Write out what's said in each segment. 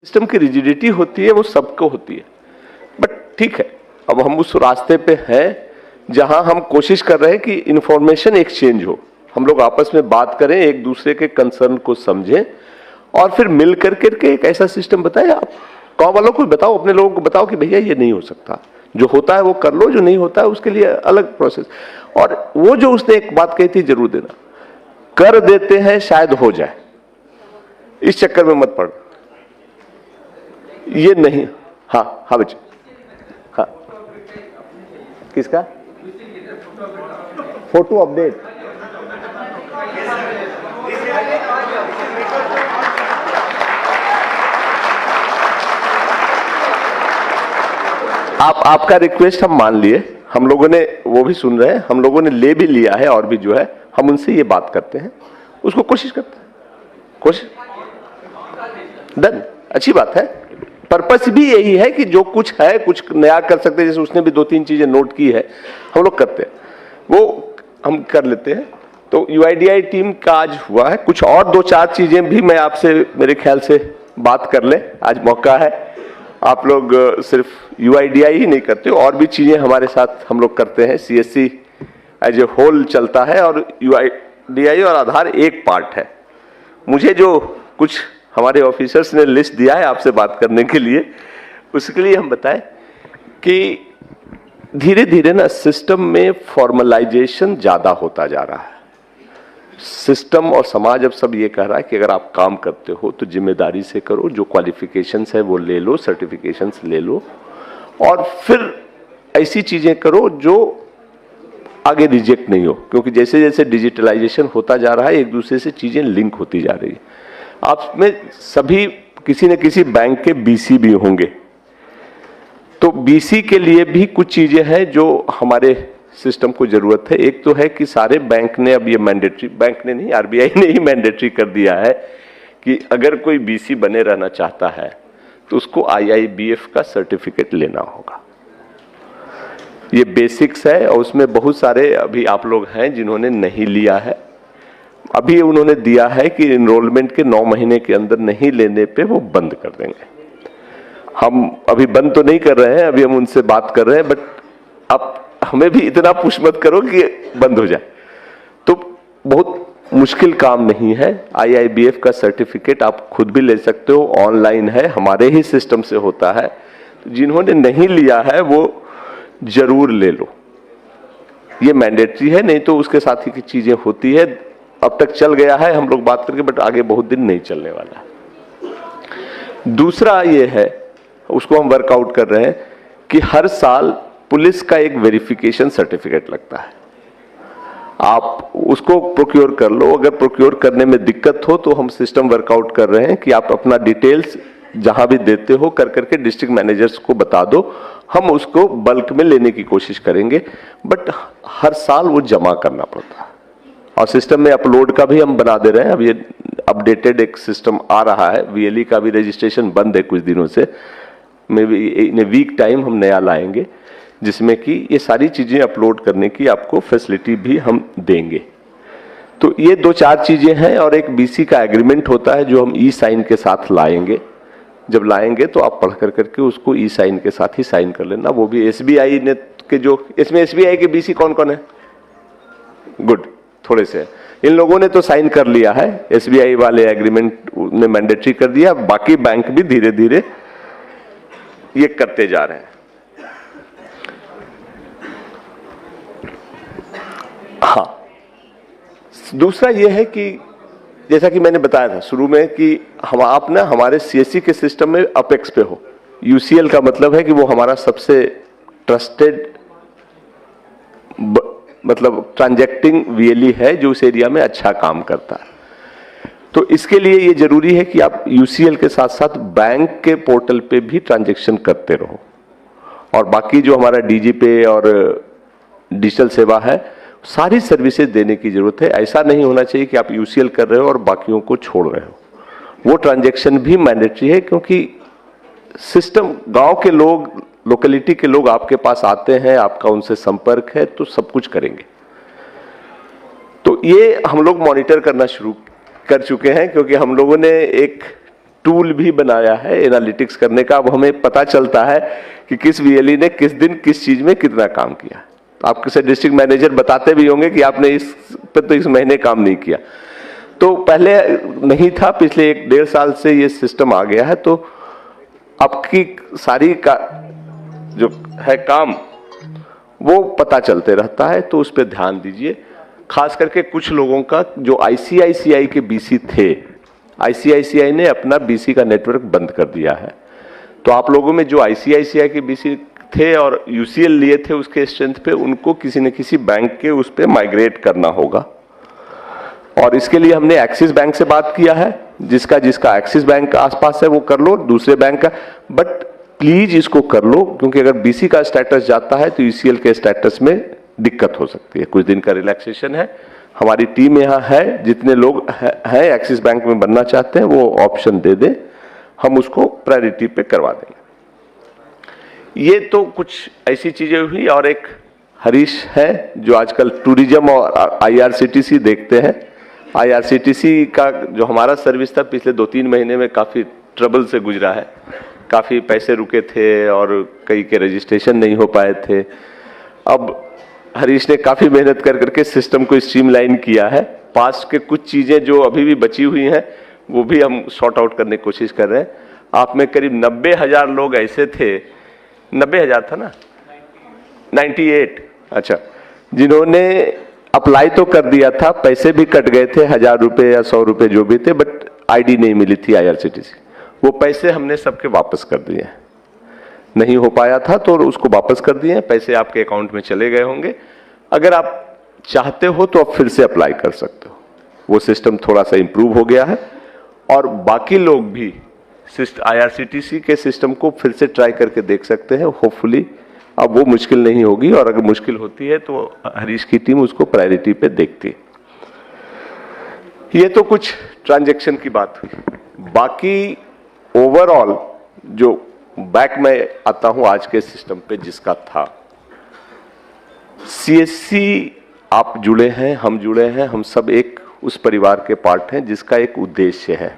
System की rigidity होती है वो सबको होती है, बट ठीक है, अब हम उस रास्ते पे हैं जहां हम कोशिश कर रहे हैं कि इंफॉर्मेशन एक्सचेंज हो, हम लोग आपस में बात करें, एक दूसरे के कंसर्न को समझें और फिर मिल करके एक ऐसा सिस्टम बताएं। आप गाँव वालों को बताओ, अपने लोगों को बताओ कि भैया ये नहीं हो सकता, जो होता है वो कर लो, जो नहीं होता है उसके लिए अलग प्रोसेस। और वो जो उसने एक बात कही थी, जरूर देना, कर देते हैं शायद हो जाए, इस चक्कर में मत पड़, ये नहीं। हाँ हाँ बच्चे, हाँ किसका फोटो अपडेट? आपका रिक्वेस्ट हम मान लिए, हम लोगों ने वो भी सुन रहे हैं, हम लोगों ने ले भी लिया है, और भी जो है हम उनसे ये बात करते हैं, उसको कोशिश करते हैं, कोशिश डन, अच्छी बात है। पर्पस भी यही है कि जो कुछ है कुछ नया कर सकते हैं, जैसे उसने भी 2-3 चीजें नोट की है, हम लोग करते हैं, वो हम कर लेते हैं। तो यूआईडीआई टीम का आज हुआ है, कुछ और 2-4 चीजें भी मैं आपसे मेरे ख्याल से बात कर ले, आज मौका है। आप लोग सिर्फ यूआईडीआई ही नहीं करते, और भी चीजें हमारे साथ हम लोग करते हैं, सीएससी एज ए होल चलता है और यूआईडीआई और आधार एक पार्ट है। मुझे जो कुछ हमारे ऑफिसर्स ने लिस्ट दिया है आपसे बात करने के लिए, उसके लिए हम बताएं कि धीरे धीरे ना सिस्टम में फॉर्मलाइजेशन ज्यादा होता जा रहा है। सिस्टम और समाज अब सब ये कह रहा है कि अगर आप काम करते हो तो जिम्मेदारी से करो, जो क्वालिफिकेशंस है वो ले लो, सर्टिफिकेशंस ले लो, और फिर ऐसी चीजें करो जो आगे रिजेक्ट नहीं हो, क्योंकि जैसे जैसे डिजिटलाइजेशन होता जा रहा है एक दूसरे से चीजें लिंक होती जा रही है। आप में सभी किसी न किसी बैंक के बीसी भी होंगे, तो बीसी के लिए भी कुछ चीजें हैं जो हमारे सिस्टम को जरूरत है। एक तो है कि सारे बैंक ने अब ये मैंडेटरी, बैंक ने नहीं, आरबीआई ने ही मैंडेटरी कर दिया है कि अगर कोई बीसी बने रहना चाहता है तो उसको आईआईबीएफ का सर्टिफिकेट लेना होगा। ये बेसिक्स है, और उसमें बहुत सारे अभी आप लोग हैं जिन्होंने नहीं लिया है। अभी उन्होंने दिया है कि इनरोलमेंट के 9 महीने के अंदर नहीं लेने पे वो बंद कर देंगे। हम अभी बंद तो नहीं कर रहे हैं, अभी हम उनसे बात कर रहे हैं, बट अब हमें भी इतना पुश मत करो कि बंद हो जाए। तो बहुत मुश्किल काम नहीं है, आईआईबीएफ का सर्टिफिकेट आप खुद भी ले सकते हो, ऑनलाइन है, हमारे ही सिस्टम से होता है। तो जिन्होंने नहीं लिया है वो जरूर ले लो, ये मैंडेटरी है, नहीं तो उसके साथ ही की चीजें होती है। अब तक चल गया है हम लोग बात करके, बट आगे बहुत दिन नहीं चलने वाला है। दूसरा ये है, उसको हम वर्कआउट कर रहे हैं कि हर साल पुलिस का एक वेरिफिकेशन सर्टिफिकेट लगता है, आप उसको प्रोक्योर कर लो। अगर प्रोक्योर करने में दिक्कत हो तो हम सिस्टम वर्कआउट कर रहे हैं कि आप अपना डिटेल्स जहां भी देते हो कर करके डिस्ट्रिक्ट मैनेजर्स को बता दो, हम उसको बल्क में लेने की कोशिश करेंगे, बट हर साल वो जमा करना पड़ता है। और सिस्टम में अपलोड का भी हम बना दे रहे हैं, अब ये अपडेटेड एक सिस्टम आ रहा है, वीएलई का भी रजिस्ट्रेशन बंद है कुछ दिनों से, maybe in a week time हम नया लाएंगे जिसमें कि ये सारी चीजें अपलोड करने की आपको फैसिलिटी भी हम देंगे। तो ये 2-4 चीजें हैं, और एक बीसी का एग्रीमेंट होता है जो हम ई साइन के साथ लाएंगे। जब लाएंगे तो आप पढ़ कर करके उसको ई साइन के साथ ही साइन कर लेना। वो भी एसबीआई ने के, जो इसमें एसबीआई के बीसी कौन कौन है, गुड, थोड़े से इन लोगों ने तो साइन कर लिया है, एसबीआई वाले एग्रीमेंट ने मैंडेटरी कर दिया, बाकी बैंक भी धीरे धीरे ये करते जा रहे हैं। हाँ, दूसरा ये है कि जैसा कि मैंने बताया था शुरू में कि हम आप ना हमारे सीएससी के सिस्टम में अपेक्स पे हो। यूसीएल का मतलब है कि वो हमारा सबसे ट्रस्टेड मतलब ट्रांजैक्टिंग वीएलई है जो उस एरिया में अच्छा काम करता है। तो इसके लिए ये जरूरी है कि आप यूसीएल के साथ साथ बैंक के पोर्टल पे भी ट्रांजैक्शन करते रहो, और बाकी जो हमारा डीजी पे और डिजिटल सेवा है सारी सर्विसेज देने की जरूरत है। ऐसा नहीं होना चाहिए कि आप यूसीएल कर रहे हो और बाकियों को छोड़ रहे हो, वो ट्रांजैक्शन भी मैंडेटरी है, क्योंकि सिस्टम गांव के लोग, लोकेलिटी के लोग आपके पास आते हैं, आपका उनसे संपर्क है, तो सब कुछ करेंगे। तो ये हम लोग मॉनिटर करना शुरू कर चुके हैं, क्योंकि हम लोगों ने एक टूल भी बनाया है एनालिटिक्स करने का। अब हमें पता चलता है कि किस वीएलई ने किस दिन किस चीज में कितना काम किया। तो आप किसी डिस्ट्रिक्ट मैनेजर बताते भी होंगे कि आपने इस पर तो इस महीने काम नहीं किया। तो पहले नहीं था, पिछले 1-1.5 साल से ये सिस्टम आ गया है। तो आपकी सारी का जो है काम वो पता चलते रहता है, तो उस पर ध्यान दीजिए। खास करके कुछ लोगों का जो आईसीआईसीआई के बीसी थे, आईसीआईसीआई ने अपना बीसी का नेटवर्क बंद कर दिया है। तो आप लोगों में जो आईसीआईसीआई के बीसी थे और यूसीएल लिए थे उसके स्ट्रेंथ पे, उनको किसी न किसी बैंक के उस पे माइग्रेट करना होगा। और इसके लिए हमने एक्सिस बैंक से बात किया है। जिसका जिसका एक्सिस बैंक आसपास है वो कर लो, दूसरे बैंक का, बट प्लीज इसको कर लो, क्योंकि अगर बीसी का स्टेटस जाता है तो यूसीएल के स्टेटस में दिक्कत हो सकती है। कुछ दिन का रिलैक्सेशन है, हमारी टीम यहाँ है, जितने लोग हैं एक्सिस बैंक में बनना चाहते हैं वो ऑप्शन दे दें, हम उसको प्रायोरिटी पे करवा देंगे। ये तो कुछ ऐसी चीजें हुई। और एक हरीश है जो आजकल टूरिज्म और आईआरसीटीसी देखते हैं। आईआरसीटीसी का जो हमारा सर्विस था पिछले 2-3 महीने में काफी ट्रबल से गुजरा है। काफी पैसे रुके थे और कई के रजिस्ट्रेशन नहीं हो पाए थे। अब हरीश ने काफी मेहनत कर करके सिस्टम को स्ट्रीमलाइन किया है। पास के कुछ चीजें जो अभी भी बची हुई हैं वो भी हम सॉर्ट आउट करने की कोशिश कर रहे हैं। आप में करीब 90,000 लोग ऐसे थे, 90,000 था ना, 98, अच्छा, जिन्होंने अप्लाई तो कर दिया था, पैसे भी कट गए थे, 1000 रुपए या 100 रुपए जो भी थे, बट आईडी नहीं मिली थी आईआरसीटीसी। वो पैसे हमने सबके वापस कर दिए। नहीं हो पाया था तो उसको वापस कर दिए, पैसे आपके अकाउंट में चले गए होंगे। अगर आप चाहते हो तो आप फिर से अप्लाई कर सकते हो। वो सिस्टम थोड़ा सा इंप्रूव हो गया है और बाकी लोग भी आईआरसीटीसी के सिस्टम को फिर से ट्राई करके देख सकते हैं। होपफुली अब वो मुश्किल नहीं होगी, और अगर मुश्किल होती है तो हरीश की टीम उसको प्रायोरिटी पे देखती है। ये तो कुछ ट्रांजैक्शन की बात हुई। बाकी ओवरऑल जो बैक में आता हूं आज के सिस्टम पे जिसका था, सीएससी आप जुड़े हैं, हम जुड़े हैं, हम सब एक उस परिवार के पार्ट हैं जिसका एक उद्देश्य है।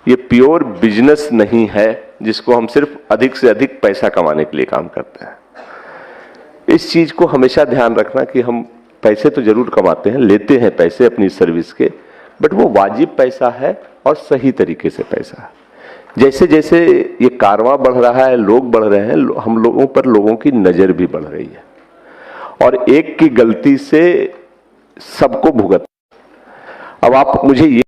ये प्योर बिजनेस नहीं है जिसको हम सिर्फ अधिक से अधिक पैसा कमाने के लिए काम करते हैं। इस चीज को हमेशा ध्यान रखना कि हम पैसे तो जरूर कमाते हैं, लेते हैं पैसे अपनी सर्विस के, बट वो वाजिब पैसा है और सही तरीके से पैसा है। जैसे जैसे ये कारवां बढ़ रहा है, लोग बढ़ रहे हैं, हम लोगों पर लोगों की नजर भी बढ़ रही है, और एक की गलती से सबको भुगत। अब आप मुझे ये